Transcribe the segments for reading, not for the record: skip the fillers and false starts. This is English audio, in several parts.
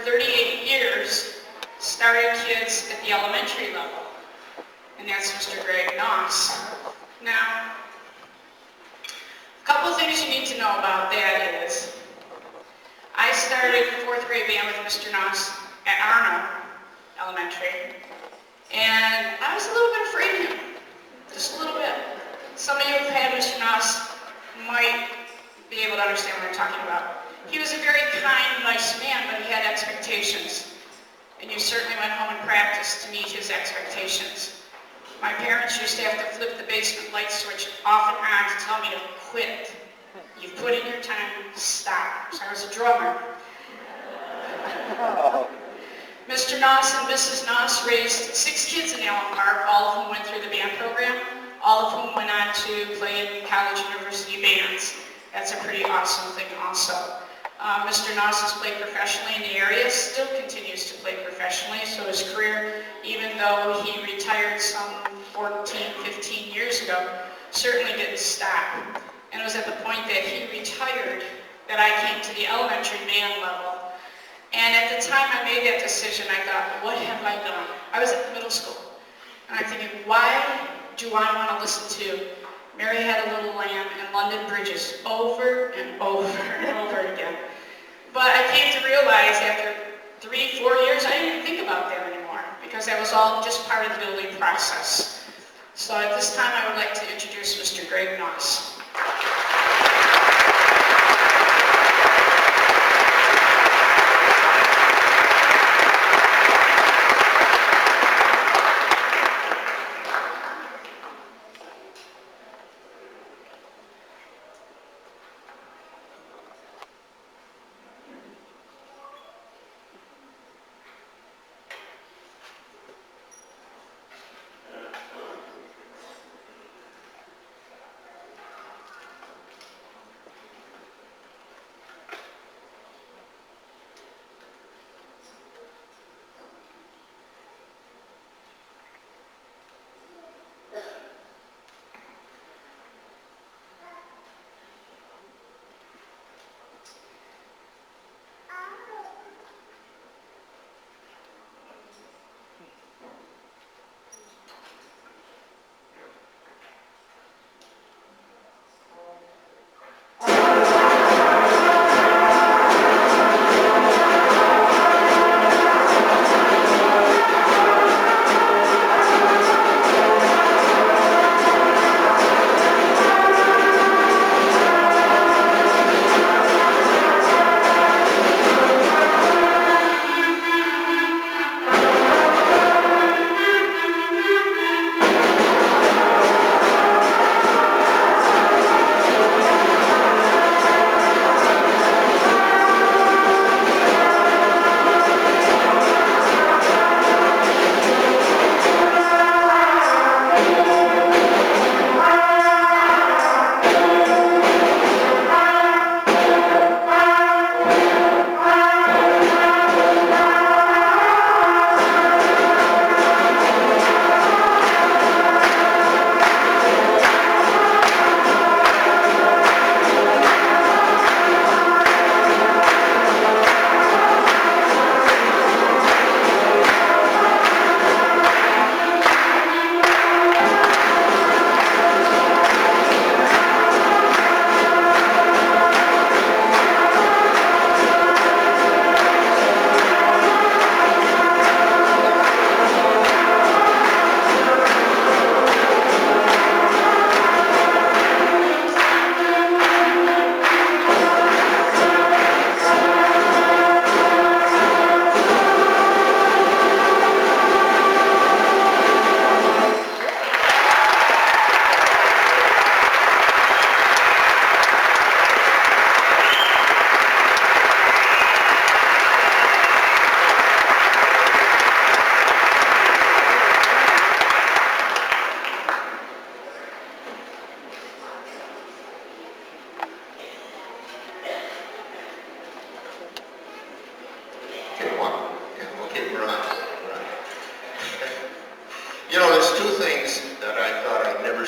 38 years, started kids at the elementary level, and that's Mr. Greg Noss. Now, a couple things you need to know about that is, I started 4th grade band with Mr. Noss at Arno Elementary, and I was a little bit afraid of him, just a little bit. Some of you who've had Mr. Noss might be able to understand what I'm talking about. He was a very kind, nice man, but he had expectations. And you certainly went home and practiced to meet his expectations. My parents used to have to flip the basement light switch off and on to tell me to quit. You've put in your time, stop. So I was a drummer. Mr. Noss and Mrs. Noss raised 6 kids in Allen Park, all of whom went through the band program, all of whom went on to play in college university bands. That's a pretty awesome thing also. Mr. Noss has played professionally in the area, still continues to play professionally, so his career, even though he retired some 14, 15 years ago, certainly didn't stop. And it was at the point that he retired that I came to the elementary band level. And at the time I made that decision, I thought, what have I done? I was at middle school, and I'm thinking, why do I want to listen to Mary Had a Little Lamb and London Bridges over and over and over again? But I came to realize after 3, 4 years, I didn't even think about that anymore, because that was all just part of the building process. So at this time, I would like to introduce Mr. Greg Noss.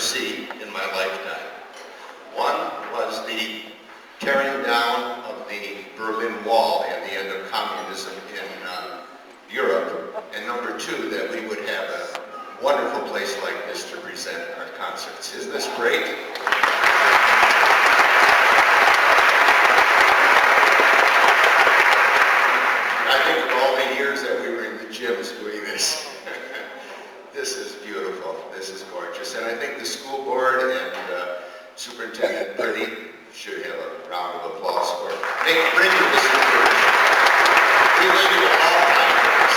see in my lifetime. One was the tearing down of the Berlin Wall and the end of communism in too, that we would have a wonderful place like this to present our concerts. Isn't this great? I think of all the years that we were in the gyms doing this. This is beautiful. This is gorgeous. And I think the school board and Superintendent Bennie should have a round of applause for bringing this information. We waited a long time for this.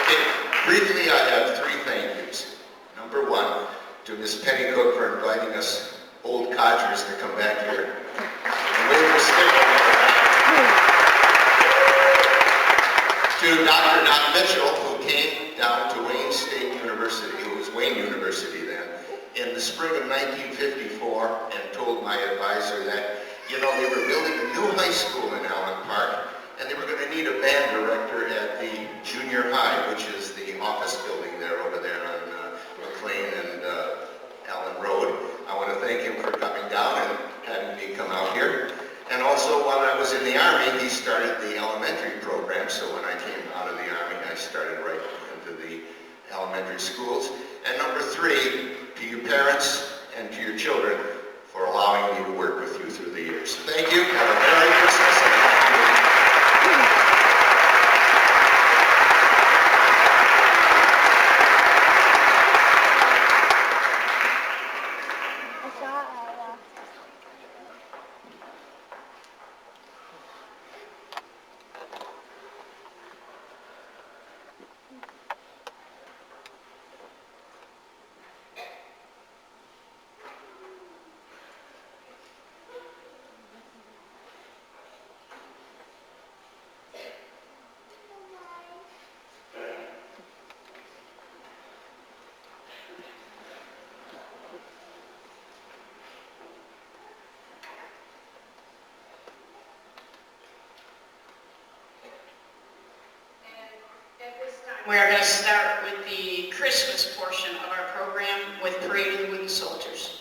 Okay, briefly I have 3 thank yous. Number 1, to Miss Penny Cook for inviting us old codgers to come back here. And we were sticking to Dr. Don Mitchell, who came down to Wayne State University, it was Wayne University then, in the spring of 1954 and told my advisor that, you know, they were building a new high school in Allen Park and they were going to need a band director at the junior high, which is the office building there over there on McLean and Allen Road. I want to thank him for coming down and having me come out here. And also, while I was in the Army, he started the elementary program, so when I came out of the Army, I started right into the elementary schools. And number 3, to your parents and to your children for allowing me to work with you through the years. Thank you. Have a Merry Christmas and Happy New Year. We are going to start with the Christmas portion of our program with Parade of the Wooden Soldiers.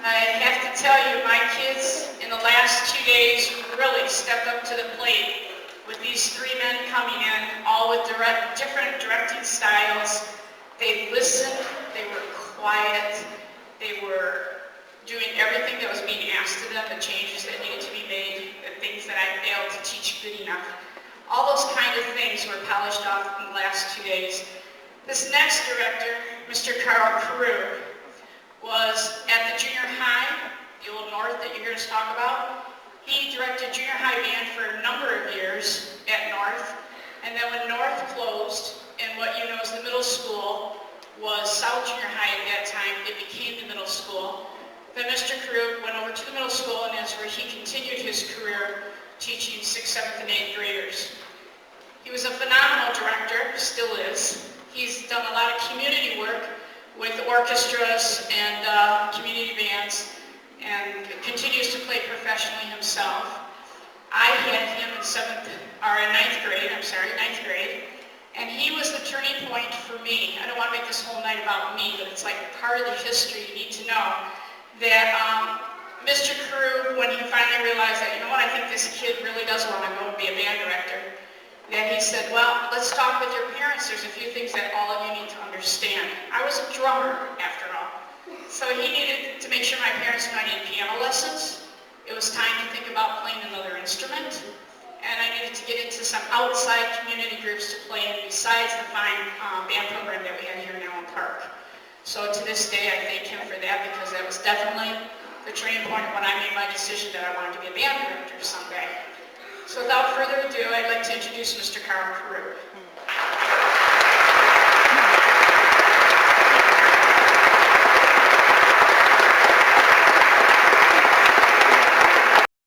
I have to tell you, my kids in the last 2 days really stepped up to the plate with these 3 men coming in, all with different directing styles. They listened, they were quiet, they were doing everything that was being asked of them, the changes that needed to be made, the things that I failed to teach good enough. All those kind of things were polished off in the last 2 days. This next director, Mr. Carl Carew, was at the junior high, the old North that you're going to talk about. He directed junior high band for a number of years at North, and then when North closed, and what you know as the middle school was South Junior High at that time, it became the middle school. Then Mr. Carew went over to the middle school, and that's where he continued his career teaching 6th, 7th, and 8th graders. He was a phenomenal director, still is. He's done a lot of community work with orchestras and community bands, and continues to play professionally himself. I had him in 9th grade, and he was the turning point for me. I don't want to make this whole night about me, but it's like part of the history you need to know, that Mr. Carew, when he finally realized that, you know what, I think this kid really does want to go and be a band director, then he said, well, let's talk with your parents. There's a few things that all of you need to understand. I was a drummer, after all. So he needed to make sure my parents knew I needed piano lessons. It was time to think about playing another instrument. And I needed to get into some outside community groups to play in besides the fine band program that we had here in Allen Park. So to this day, I thank him for that, because that was definitely the turning point when I made my decision that I wanted to be a band director someday. So without further ado, I'd like to introduce Mr. Carl Carew.